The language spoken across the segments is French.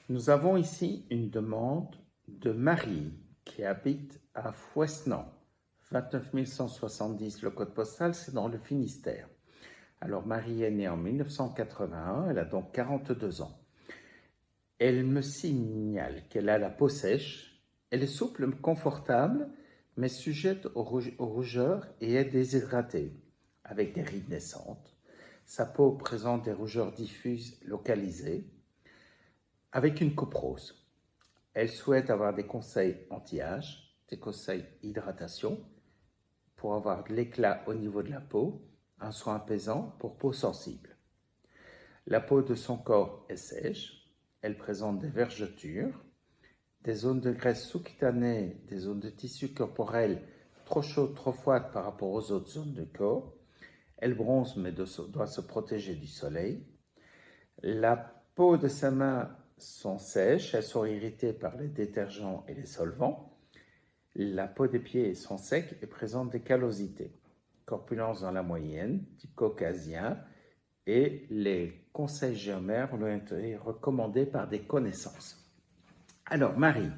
Nous avons ici une demande de Marie qui habite à Fouesnant, 29 170 le code postal, c'est dans le Finistère. Alors Marie est née en 1981, elle a donc 42 ans. Elle me signale qu'elle a la peau sèche, elle est souple, confortable, mais sujette aux rougeurs et est déshydratée, avec des rides naissantes. Sa peau présente des rougeurs diffuses localisées, avec une coupe rose. Elle souhaite avoir des conseils anti-âge, des conseils hydratation pour avoir de l'éclat au niveau de la peau, un soin apaisant pour peau sensible. La peau de son corps est sèche, elle présente des vergetures, des zones de graisse sous-cutanée, des zones de tissu corporel trop chaudes, trop froides par rapport aux autres zones du corps. Elle bronze mais doit se protéger du soleil. La peau de ses mains sont sèches, elles sont irritées par les détergents et les solvants. La peau des pieds sont secs et présente des callosités. Corpulence dans la moyenne, type caucasien, et les conseils géomères ont été recommandés par des connaissances. Alors, Marie,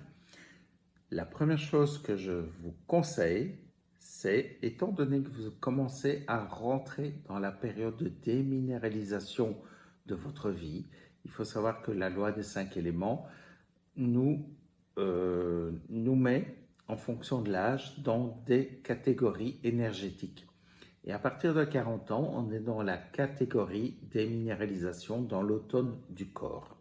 la première chose que je vous conseille, c'est, étant donné que vous commencez à rentrer dans la période de déminéralisation de votre vie, il faut savoir que la loi des 5 éléments nous met en fonction de l'âge dans des catégories énergétiques. Et à partir de 40 ans, on est dans la catégorie déminéralisation dans l'automne du corps.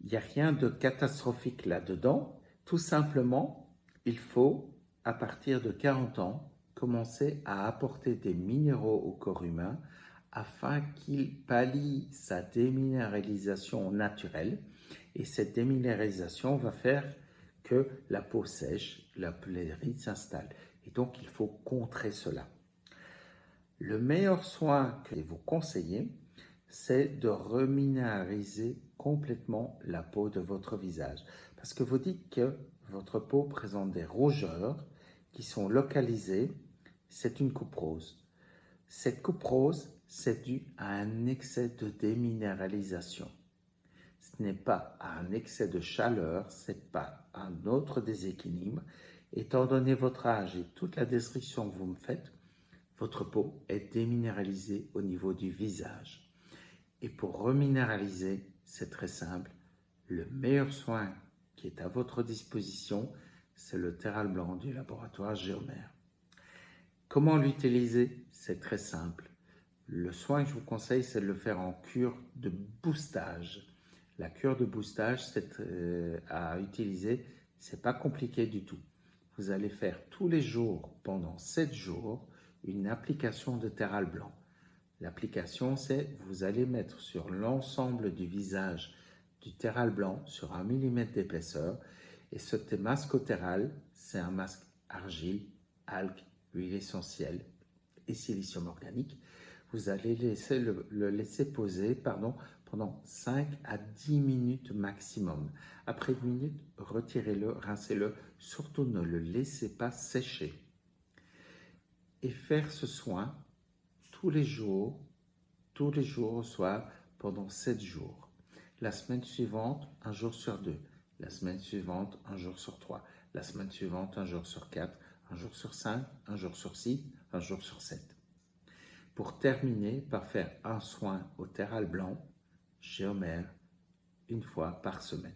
Il n'y a rien de catastrophique là-dedans. Tout simplement, il faut, à partir de 40 ans, commencer à apporter des minéraux au corps humain afin qu'il pallie sa déminéralisation naturelle. Et cette déminéralisation va faire que la peau sèche, la rides s'installe. Et donc, il faut contrer cela. Le meilleur soin que je vais vous conseiller, c'est de reminéraliser complètement la peau de votre visage. Parce que vous dites que votre peau présente des rougeurs qui sont localisées, c'est une coupe rose. Cette coupe rose, c'est dû à un excès de déminéralisation. Ce n'est pas un excès de chaleur, ce n'est pas un autre déséquilibre. Étant donné votre âge et toute la description que vous me faites, votre peau est déminéralisée au niveau du visage. Et pour reminéraliser, c'est très simple. Le meilleur soin qui est à votre disposition, c'est le terral blanc du laboratoire Géomère. Comment l'utiliser? C'est très simple. Le soin que je vous conseille, c'est de le faire en cure de boostage. La cure de boostage, c'est à utiliser, c'est pas compliqué du tout. Vous allez faire tous les jours, pendant 7 jours, une application de terral blanc. L'application, c'est vous allez mettre sur l'ensemble du visage du terral blanc sur 1 mm d'épaisseur. Et ce masque au terral, c'est un masque argile, algues, huile essentielle et silicium organique. Vous allez le laisser poser pendant 5 à 10 minutes maximum. Après 10 minutes, retirez-le, rincez-le. Surtout, ne le laissez pas sécher. Et faire ce soin tous les jours au soir, pendant 7 jours. La semaine suivante, un jour sur 2. La semaine suivante, un jour sur 3. La semaine suivante, un jour sur 4. Un jour sur 5. Un jour sur 6. Un jour sur 7. Pour terminer par faire un soin au terral blanc, Géomère, une fois par semaine.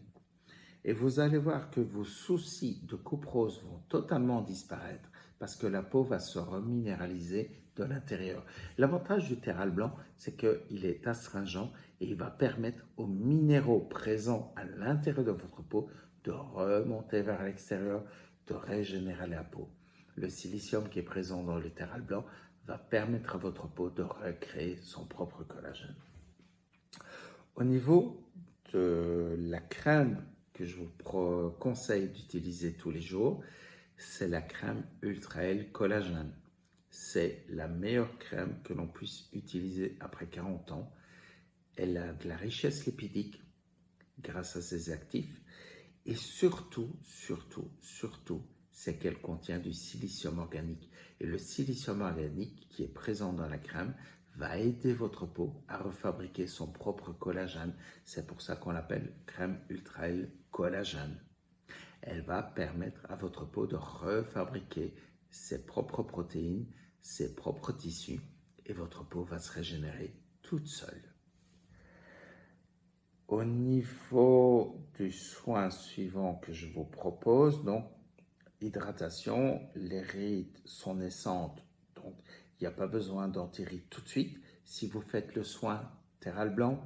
Et vous allez voir que vos soucis de coupe rose vont totalement disparaître parce que la peau va se reminéraliser de l'intérieur. L'avantage du terral blanc, c'est qu'il est astringent et il va permettre aux minéraux présents à l'intérieur de votre peau de remonter vers l'extérieur, de régénérer la peau. Le silicium qui est présent dans le terral blanc va permettre à votre peau de recréer son propre collagène. Au niveau de la crème que je vous conseille d'utiliser tous les jours, c'est la crème Ultra L Collagène. C'est la meilleure crème que l'on puisse utiliser après 40 ans. Elle a de la richesse lipidique grâce à ses actifs et surtout, c'est qu'elle contient du silicium organique. Et le silicium organique qui est présent dans la crème va aider votre peau à refabriquer son propre collagène. C'est pour ça qu'on l'appelle crème Ultra L collagène. Elle va permettre à votre peau de refabriquer ses propres protéines, ses propres tissus, et votre peau va se régénérer toute seule. Au niveau du soin suivant que je vous propose, donc hydratation, les rides sont naissantes, donc il n'y a pas besoin d'anti-rides tout de suite. Si vous faites le soin Terral Blanc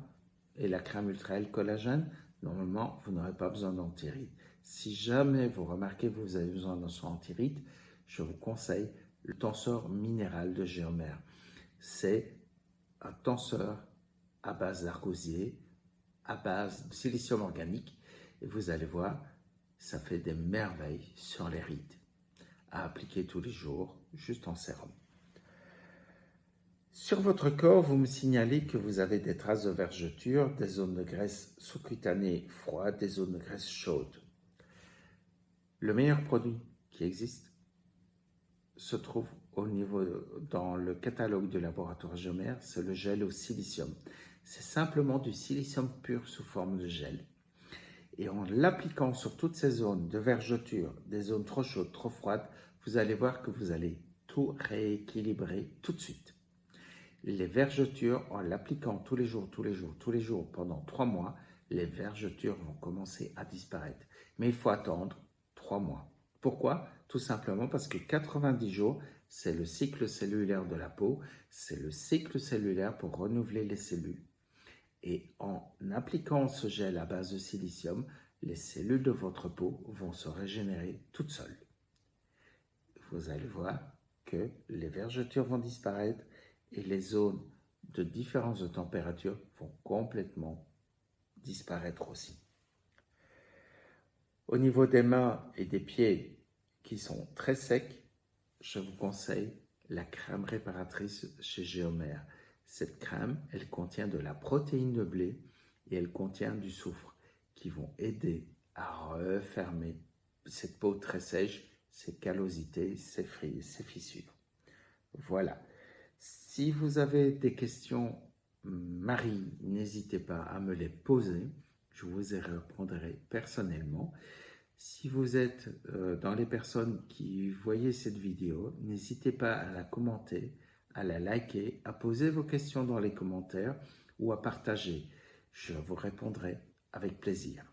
et la crème Ultra L collagène, normalement vous n'aurez pas besoin d'anti-rides. Si jamais vous remarquez que vous avez besoin d'un soin anti-rides, je vous conseille le tenseur minéral de Géomère. C'est un tenseur à base d'argousier, à base de silicium organique, et vous allez voir, ça fait des merveilles sur les rides, à appliquer tous les jours, juste en sérum. Sur votre corps, vous me signalez que vous avez des traces de vergeture, des zones de graisse sous-cutanée froide, des zones de graisse chaude. Le meilleur produit qui existe se trouve dans le catalogue du laboratoire Géomère, c'est le gel au silicium. C'est simplement du silicium pur sous forme de gel. Et en l'appliquant sur toutes ces zones de vergeture, des zones trop chaudes, trop froides, vous allez voir que vous allez tout rééquilibrer tout de suite. Les vergetures, en l'appliquant tous les jours, pendant 3 mois, les vergetures vont commencer à disparaître. Mais il faut attendre 3 mois. Pourquoi? Tout simplement parce que 90 jours, c'est le cycle cellulaire de la peau, c'est le cycle cellulaire pour renouveler les cellules. Et en appliquant ce gel à base de silicium, les cellules de votre peau vont se régénérer toutes seules. Vous allez voir que les vergetures vont disparaître et les zones de différence de température vont complètement disparaître aussi. Au niveau des mains et des pieds qui sont très secs, je vous conseille la crème réparatrice chez Géomère. Cette crème, elle contient de la protéine de blé et elle contient du soufre qui vont aider à refermer cette peau très sèche, ses callosités, ses fissures. Voilà. Si vous avez des questions, Marie, n'hésitez pas à me les poser. Je vous y répondrai personnellement. Si vous êtes dans les personnes qui voyaient cette vidéo, n'hésitez pas à la commenter, à la liker, à poser vos questions dans les commentaires ou à partager. Je vous répondrai avec plaisir.